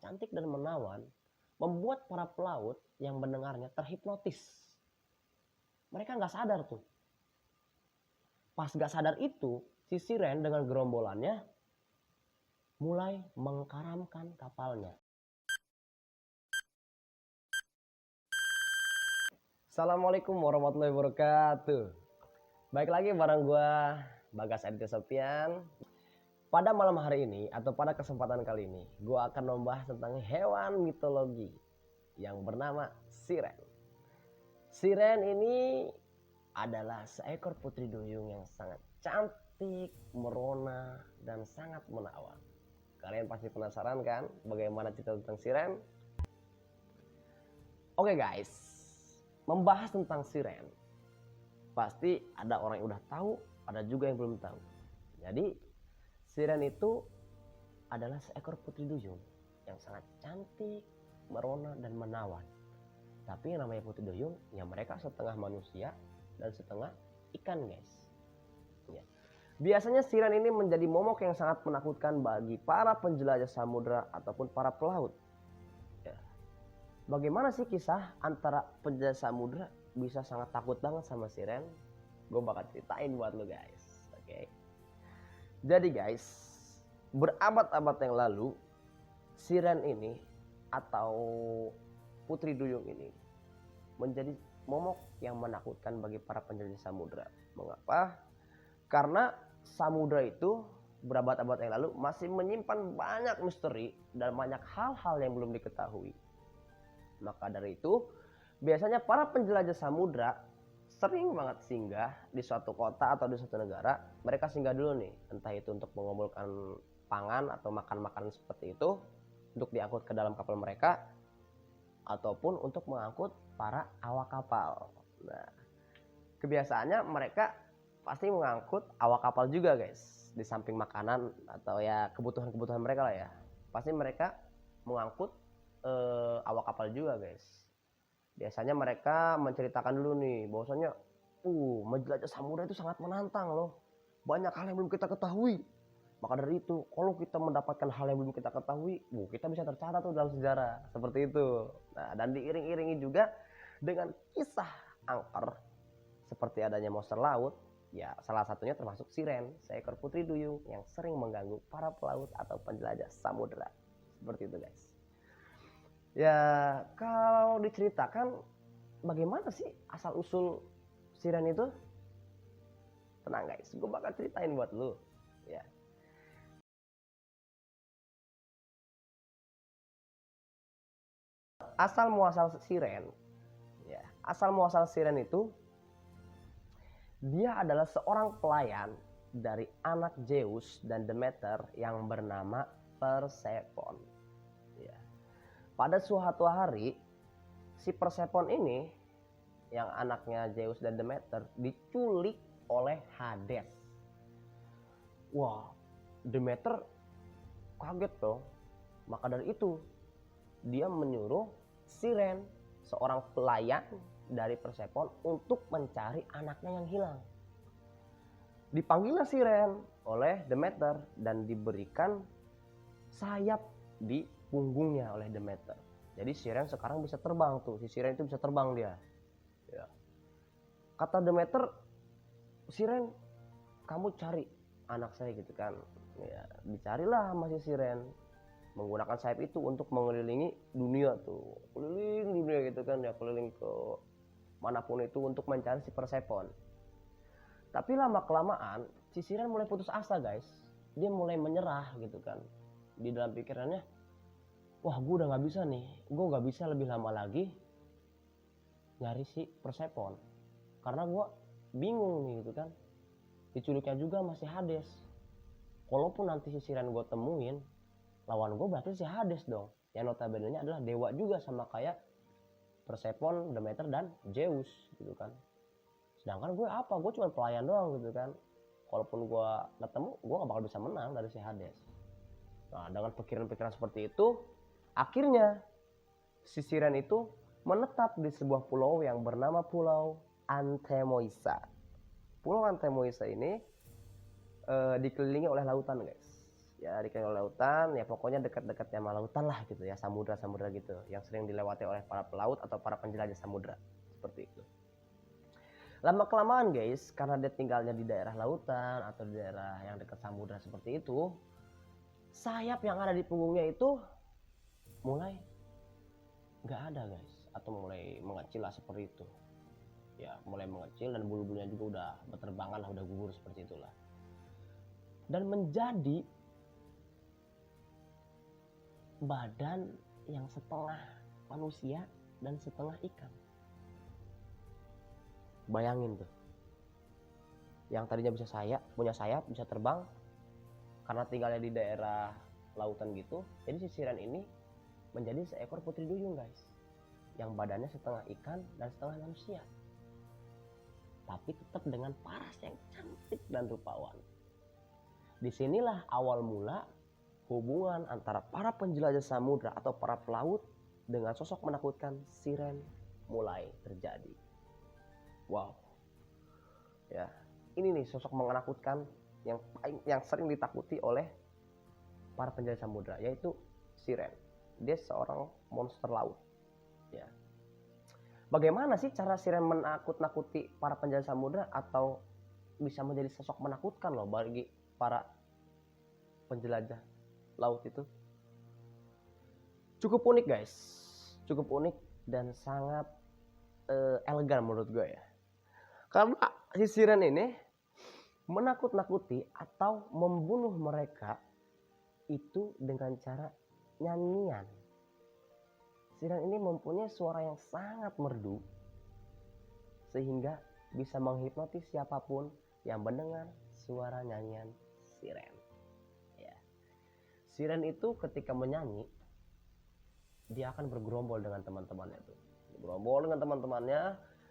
cantik dan menawan membuat para pelaut yang mendengarnya terhipnotis. Mereka nggak sadar tuh. Pas nggak sadar itu, si Siren dengan gerombolannya mulai mengkaramkan kapalnya. Assalamualaikum warahmatullahi wabarakatuh. Baik lagi bareng gue Bagas Aditya Septian. Pada malam hari ini atau pada kesempatan kali ini, gue akan membahas tentang hewan mitologi yang bernama Siren. Siren ini adalah seekor putri duyung yang sangat cantik, merona, dan sangat menawan. Kalian pasti penasaran kan bagaimana cerita tentang Siren? Oke guys, membahas tentang Siren, pasti ada orang yang udah tahu, ada juga yang belum tahu. Jadi Siren itu adalah seekor putri duyung yang sangat cantik, merona, dan menawan. Tapi yang namanya putri duyung, ya mereka setengah manusia dan setengah ikan guys. Ya. Biasanya Siren ini menjadi momok yang sangat menakutkan bagi para penjelajah samudera ataupun para pelaut. Ya. Bagaimana sih kisah antara penjelajah samudera bisa sangat takut banget sama Siren? Gue bakal ceritain buat lo guys. Oke. Jadi guys, berabad-abad yang lalu Siren ini atau putri duyung ini menjadi momok yang menakutkan bagi para penjelajah samudera. Mengapa? Karena samudera itu berabad-abad yang lalu masih menyimpan banyak misteri dan banyak hal-hal yang belum diketahui. Maka dari itu, biasanya para penjelajah samudera sering banget singgah di suatu kota atau di suatu negara. Mereka singgah dulu nih, entah itu untuk mengumpulkan pangan atau makan makanan seperti itu untuk diangkut ke dalam kapal mereka, ataupun untuk mengangkut para awak kapal. Nah, kebiasaannya mereka pasti mengangkut awak kapal juga guys. Di samping makanan atau ya kebutuhan-kebutuhan mereka lah ya, pasti mereka mengangkut awak kapal juga guys. Biasanya mereka menceritakan dulu nih bahwasanya menjelajah samudera itu sangat menantang loh. Banyak hal yang belum kita ketahui. Maka dari itu, kalau kita mendapatkan hal yang belum kita ketahui, kita bisa tercatat tuh dalam sejarah. Seperti itu. Nah, dan diiring-iringi juga dengan kisah angker seperti adanya monster laut. Ya, salah satunya termasuk Siren, seekor putri duyung yang sering mengganggu para pelaut atau penjelajah samudera. Seperti itu guys. Ya, kalau diceritakan bagaimana sih asal usul Siren itu? Tenang guys, gue bakal ceritain buat lu. Ya. Asal muasal Siren, ya, asal muasal Siren itu dia adalah seorang pelayan dari anak Zeus dan Demeter yang bernama Persephone. Ya. Pada suatu hari, si Persephone ini yang anaknya Zeus dan Demeter diculik oleh Hades. Wah, Demeter kaget tuh. Maka dari itu, dia menyuruh Siren, seorang pelayan dari Persephone, untuk mencari anaknya yang hilang. Dipanggillah Siren oleh Demeter dan diberikan sayap di punggungnya oleh Demeter. Jadi Siren sekarang bisa terbang tuh. Si Siren itu bisa terbang dia. Ya. Kata Demeter, Siren, kamu cari anak saya gitu kan. Ya, dicarilah masih Siren menggunakan sayap itu untuk mengelilingi dunia tuh. Keliling dunia gitu kan ya, keliling ke manapun itu untuk mencari si Persephone. Tapi lama kelamaan si Siren mulai putus asa guys. Dia mulai menyerah gitu kan. Di dalam pikirannya, wah gue udah gak bisa nih, gue gak bisa lebih lama lagi nyari si Persephone, karena gue bingung nih gitu kan. Diculiknya juga masih Hades. Kalaupun nanti si Siren gue temuin, lawan gue berarti si Hades dong, yang notabene adalah dewa juga sama kayak Persephone, Demeter, dan Zeus gitu kan. Sedangkan gue apa? Gue cuma pelayan doang gitu kan. Kalaupun gue ketemu, gue gak bakal bisa menang dari si Hades. Nah, dengan pikiran-pikiran seperti itu, akhirnya si Siren itu menetap di sebuah pulau yang bernama Pulau Anthemoisa. Pulau Anthemoisa ini dikelilingi oleh lautan guys. Ya dikelilingi oleh lautan, ya pokoknya dekat-dekatnya sama lautan lah gitu ya, samudra-samudra gitu yang sering dilewati oleh para pelaut atau para penjelajah samudra seperti itu. Lama kelamaan guys, karena dia tinggalnya di daerah lautan atau di daerah yang dekat samudra seperti itu, sayap yang ada di punggungnya itu mulai nggak ada guys, atau mulai mengecil lah seperti itu. Ya mulai mengecil dan bulu-bulunya juga udah berterbangan lah, udah gugur seperti itulah. Dan menjadi badan yang setengah manusia dan setengah ikan. Bayangin tuh, yang tadinya bisa punya sayap, bisa terbang, karena tinggalnya di daerah lautan gitu, jadi si siren ini menjadi seekor putri duyung guys, yang badannya setengah ikan dan setengah manusia, tapi tetap dengan paras yang cantik dan rupawan. Disinilah awal mula hubungan antara para penjelajah samudra atau para pelaut dengan sosok menakutkan siren mulai terjadi. Wow, ya ini nih sosok menakutkan yang sering ditakuti oleh para penjelajah samudra, yaitu siren. Dia seorang monster laut. Ya, bagaimana sih cara siren menakut-nakuti para penjelajah samudra atau bisa menjadi sosok menakutkan loh bagi para penjelajah laut itu? Cukup unik guys, cukup unik dan sangat elegan menurut gue ya. Karena si siren ini menakut-nakuti atau membunuh mereka itu dengan cara nyanyian. Siren ini mempunyai suara yang sangat merdu sehingga bisa menghipnotis siapapun yang mendengar suara nyanyian siren. Ya. Siren itu ketika menyanyi, dia akan bergerombol dengan teman-temannya tuh. Bergerombol dengan teman-temannya,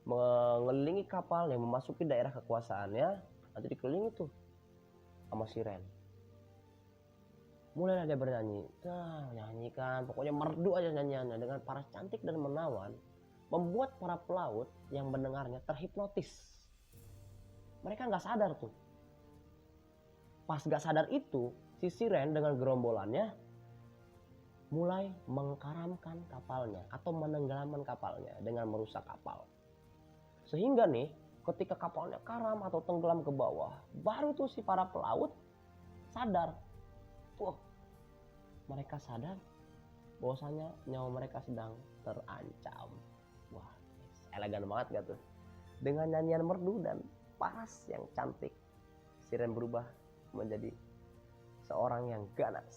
mengelilingi kapal yang memasuki daerah kekuasaannya, nanti dikelilingi tuh sama siren. Mulailah dia bernyanyi, nyanyikan, pokoknya merdu aja nyanyiannya dengan paras cantik dan menawan, membuat para pelaut yang mendengarnya terhipnotis. Mereka nggak sadar tuh. Pas nggak sadar itu, si siren dengan gerombolannya mulai mengkaramkan kapalnya atau menenggelamkan kapalnya dengan merusak kapal. Sehingga nih ketika kapalnya karam atau tenggelam ke bawah, baru tuh si para pelaut sadar. Wah, mereka sadar bahwasanya nyawa mereka sedang terancam. Wah, elegan banget gak tuh? Dengan nyanyian merdu dan paras yang cantik, siren berubah menjadi seorang yang ganas.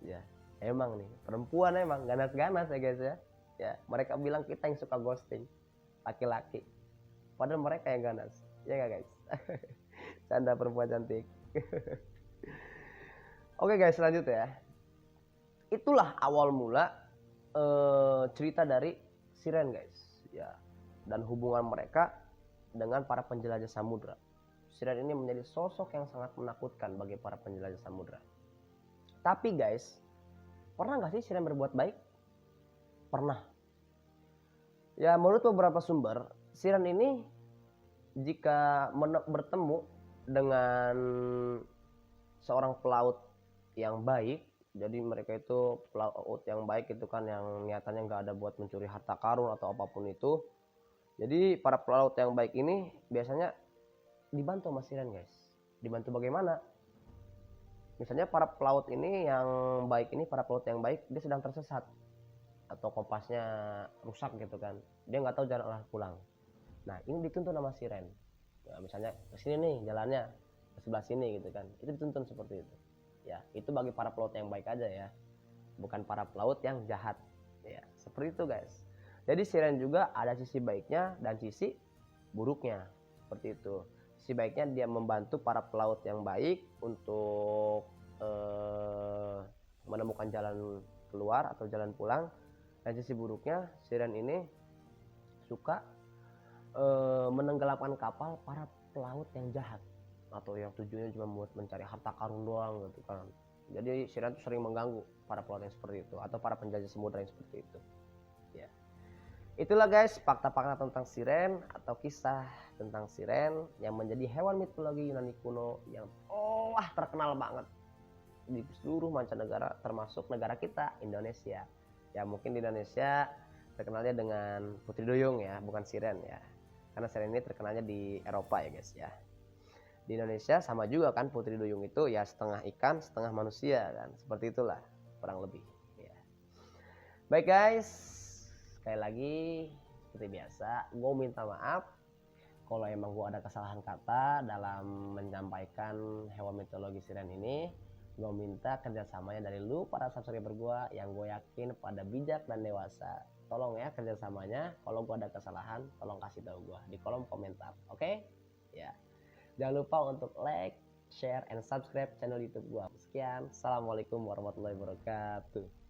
Ya, emang nih perempuan emang ganas-ganas ya guys ya. Ya, mereka bilang kita yang suka ghosting, laki-laki. Padahal mereka yang ganas, ya gak guys? Canda perempuan cantik. Oke guys, lanjut ya. Itulah awal mula cerita dari siren guys, ya. Dan hubungan mereka dengan para penjelajah samudra. Siren ini menjadi sosok yang sangat menakutkan bagi para penjelajah samudra. Tapi guys, pernah gak sih siren berbuat baik? Pernah. Ya menurut beberapa sumber, siren ini jika bertemu dengan seorang pelaut yang baik, jadi mereka itu pelaut yang baik itu kan yang niatannya nggak ada buat mencuri harta karun atau apapun itu. Jadi para pelaut yang baik ini biasanya dibantu sama siren guys. Dibantu bagaimana? Misalnya para pelaut ini yang baik ini, para pelaut yang baik dia sedang tersesat atau kompasnya rusak gitu kan, dia nggak tahu jalan arah pulang. Nah ini dituntun sama siren. Nah, misalnya ke sini nih jalannya, ke sebelah sini gitu kan, itu dituntun seperti itu. Ya itu bagi para pelaut yang baik aja ya, bukan para pelaut yang jahat. Ya seperti itu guys. Jadi siren juga ada sisi baiknya dan sisi buruknya seperti itu. Sisi baiknya dia membantu para pelaut yang baik untuk menemukan jalan keluar atau jalan pulang. Dan sisi buruknya siren ini suka menenggelamkan kapal para pelaut yang jahat atau yang tujuannya cuma buat mencari harta karun doang gitu kan. Jadi siren itu sering mengganggu para pelaut yang seperti itu atau para penjajah samudra yang seperti itu. Ya. Itulah guys fakta-fakta tentang siren atau kisah tentang siren yang menjadi hewan mitologi Yunani kuno yang terkenal banget. di seluruh mancanegara termasuk negara kita Indonesia. Ya mungkin di Indonesia terkenalnya dengan Putri Duyung ya, bukan siren ya. Karena siren ini terkenalnya di Eropa ya guys ya. Di Indonesia sama juga kan, Putri Duyung itu ya setengah ikan setengah manusia kan, seperti itulah kurang lebih ya. Baik guys, sekali lagi seperti biasa gue minta maaf kalau emang gue ada kesalahan kata dalam menyampaikan hewan mitologi siren ini. Gue minta kerjasamanya dari lu para subscriber gue yang gue yakin pada bijak dan dewasa. Tolong ya kerjasamanya, kalau gue ada kesalahan tolong kasih tahu gue di kolom komentar, oke? Ya, jangan lupa untuk like, share, and subscribe channel YouTube gue. Sekian, assalamualaikum warahmatullahi wabarakatuh.